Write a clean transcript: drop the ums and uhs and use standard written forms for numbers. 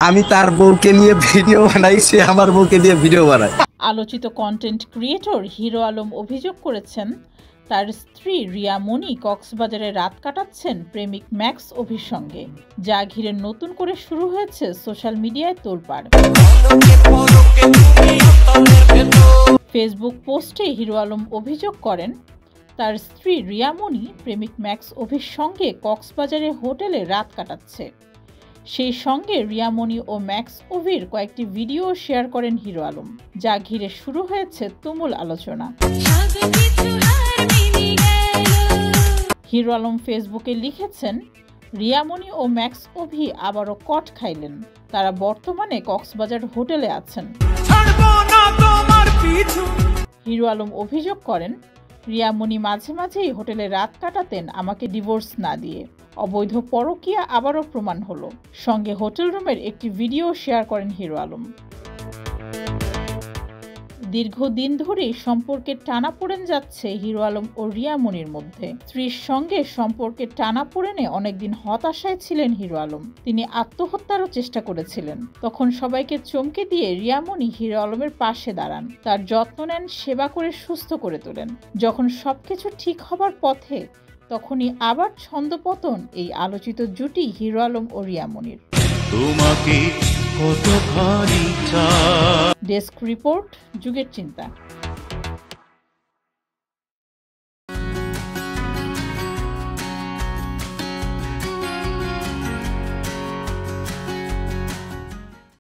আমি তার বউকে নিয়ে ভিডিও বানাই, সে আমার বউকে দিয়ে ভিডিও বানায়। আলোচিত কন্টেন্ট ক্রিয়েটর হিরো আলম অভিযোগ করেছেন তার স্ত্রী রিয়া মনি কক্সবাজারে রাত কাটাচ্ছেন প্রেমিক ম্যাক্স অভির সঙ্গে, যা ঘিরে নতুন করে শুরু হয়েছে সোশ্যাল মিডিয়ায় তোলপাড়। ফেসবুক পোস্টে হিরো আলম অভিযোগ করেন তার স্ত্রী রিয়া মনি প্রেমিক ম্যাক্স অভির সঙ্গে কক্সবাজারে হোটেলে রাত কাটাচ্ছে। সেই সঙ্গে রিয়া মনি ও ম্যাক্স অভির কয়েকটি ভিডিও শেয়ার করেন হিরো আলম, যা ঘিরে শুরু হয়েছে তুমুল আলোচনা। হিরো আলম ফেসবুকে লিখেছেন, রিয়া মনি ও ম্যাক্স অভি আবারও কট খাইলেন, তারা বর্তমানে কক্সবাজার হোটেলে আছেন। হিরো আলম অভিযোগ করেন, রিয়া মনি মাঝে মাঝেই হোটেলে রাত কাটাতেন আমাকে ডিভোর্স না দিয়ে। অবৈধ পরকীয়া আবারও প্রমাণ হলো। সঙ্গে হোটেল রুমের একটি ভিডিও শেয়ার করেন হিরো আলম। দীর্ঘদিন ধরেই সম্পর্কের টানাপোড়েন যাচ্ছে হিরো আলম ও রিয়া মনির মধ্যে। স্ত্রীর সঙ্গে সম্পর্কের টানাপোড়েনে অনেকদিন হতাশায় ছিলেন হিরো আলম। তিনি আত্মহত্যারও চেষ্টা করেছিলেন। তখন সবাইকে চমকে দিয়ে রিয়া মনি হিরো আলমের পাশে দাঁড়ান, তার যত্ন নেন, সেবা করে সুস্থ করে তোলেন। যখন সবকিছু ঠিক হবার পথে, তখনই আবার ছন্দপতন এই আলোচিত জুটি হিরো আলম ও রিয়া মনির। ডেস্ক রিপোর্ট, যুগের চিন্তা।